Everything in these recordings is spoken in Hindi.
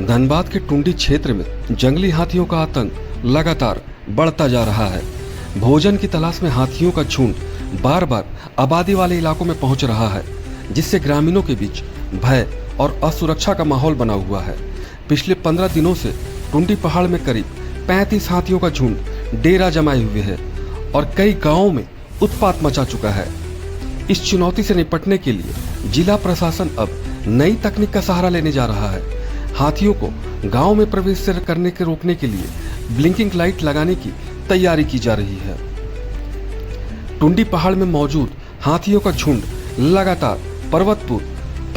धनबाद के टुंडी क्षेत्र में जंगली हाथियों का आतंक लगातार बढ़ता जा रहा है। भोजन की तलाश में हाथियों का झुंड बार बार आबादी वाले इलाकों में पहुंच रहा है, जिससे ग्रामीणों के बीच भय और असुरक्षा का माहौल बना हुआ है। पिछले 15 दिनों से टुंडी पहाड़ में करीब 35 हाथियों का झुंड डेरा जमाए हुए है और कई गांवों में उत्पात मचा चुका है। इस चुनौती से निपटने के लिए जिला प्रशासन अब नई तकनीक का सहारा लेने जा रहा है। हाथियों को गांव में प्रवेश करने के रोकने के लिए ब्लिंकिंग लाइट लगाने की तैयारी की जा रही है। टुंडी पहाड़ में मौजूद हाथियों का झुंड लगातार पर्वतपुर,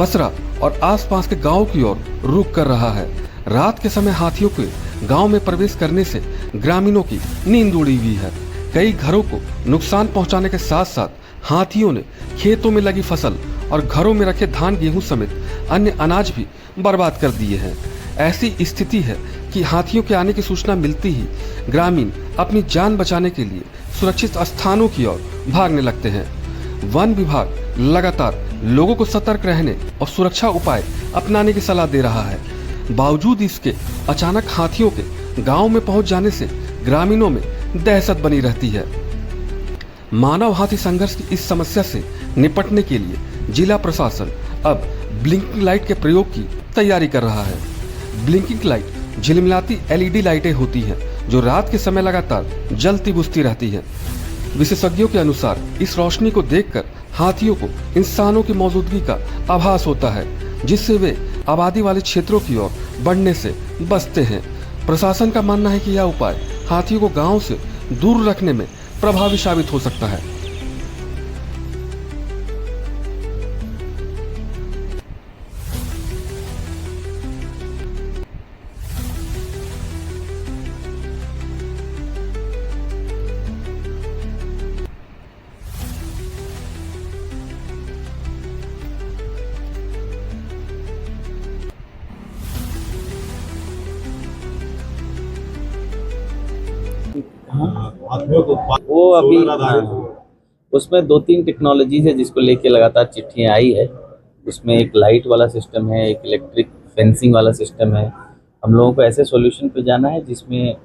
पसरा और आसपास के गांवों की ओर रुख कर रहा है। रात के समय हाथियों के गांव में प्रवेश करने से ग्रामीणों की नींद उड़ी हुई है। कई घरों को नुकसान पहुंचाने के साथ साथ हाथियों ने खेतों में लगी फसल और घरों में रखे धान, गेहूं समेत अन्य अनाज भी बर्बाद कर दिए हैं। ऐसी स्थिति है कि हाथियों के आने की सूचना मिलती ही ग्रामीण अपनी जान बचाने के लिए सुरक्षित स्थानों की ओर भागने लगते हैं। वन विभाग लगातार लोगों को सतर्क रहने और सुरक्षा उपाय अपनाने की सलाह दे रहा है। बावजूद इसके अचानक हाथियों के गांव में पहुंच जाने से ग्रामीणों में दहशत बनी रहती है। मानव हाथी संघर्ष की इस समस्या से निपटने के लिए जिला प्रशासन अब ब्लिंकिंग लाइट के प्रयोग की तैयारी कर रहा है। ब्लिंकिंग लाइट झिलमिलाती एलईडी लाइटें होती हैं जो रात के समय लगातार जलती बुझती रहती हैं। विशेषज्ञों के अनुसार इस रोशनी को देखकर हाथियों को इंसानों की मौजूदगी का आभास होता है, जिससे वे आबादी वाले क्षेत्रों की ओर बढ़ने से बचते हैं। प्रशासन का मानना है कि यह उपाय हाथियों को गांव से दूर रखने में प्रभावी साबित हो सकता है। वो अभी उसमें 2-3 टेक्नोलॉजीज है जिसको लेके लगातार चिट्ठियाँ आई है। उसमें एक लाइट वाला सिस्टम है, एक इलेक्ट्रिक फेंसिंग वाला सिस्टम है। हम लोगों को ऐसे सॉल्यूशन पे जाना है जिसमें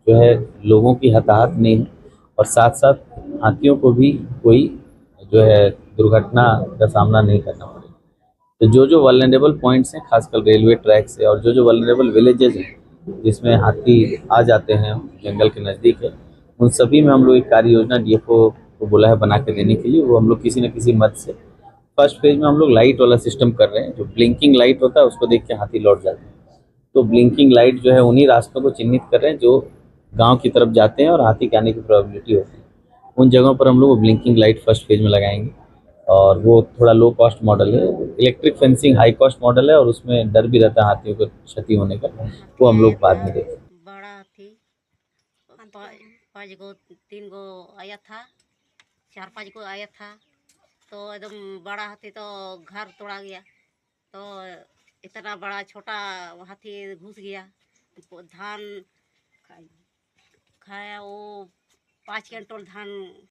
जो है लोगों की हताहत नहीं है और साथ साथ हाथियों को भी कोई जो है दुर्घटना का सामना नहीं करना पड़े। तो जो जो वल्नरेबल पॉइंट्स हैं, खासकर रेलवे ट्रैक से, और जो जो वल्नरेबल विलेजेस हैं जिसमें हाथी आ जाते हैं, जंगल के नज़दीक है, उन सभी में हम लोग एक कार्य योजना डीएफओ को बोला है बना के देने के लिए। वो हम लोग किसी न किसी मद से फर्स्ट फेज में हम लोग लाइट वाला सिस्टम कर रहे हैं। जो ब्लिंकिंग लाइट होता है उसको देख के हाथी लौट जाते हैं। तो ब्लिंकिंग लाइट जो है उन्हीं रास्तों को चिन्हित कर रहे हैं जो गाँव की तरफ जाते हैं और हाथी के आने की प्रोबेबिलिटी होती है। उन जगहों पर हम लोग ब्लिंकिंग लाइट फर्स्ट फेज में लगाएंगे और वो थोड़ा लो कॉस्ट मॉडल है। Electric fencing high cost model है और उसमें डर भी रहता है हाथियों को क्षति होने का, वो हम लोग बाद में देखेंगे। बड़ा हाथी 5 गो 3 गो आया था, 4-5 गो आया था। तो एकदम बड़ा हाथी तो घर तोड़ा गया। तो इतना बड़ा छोटा हाथी घुस गया, धान खाया। वो 5 क्विंटल धान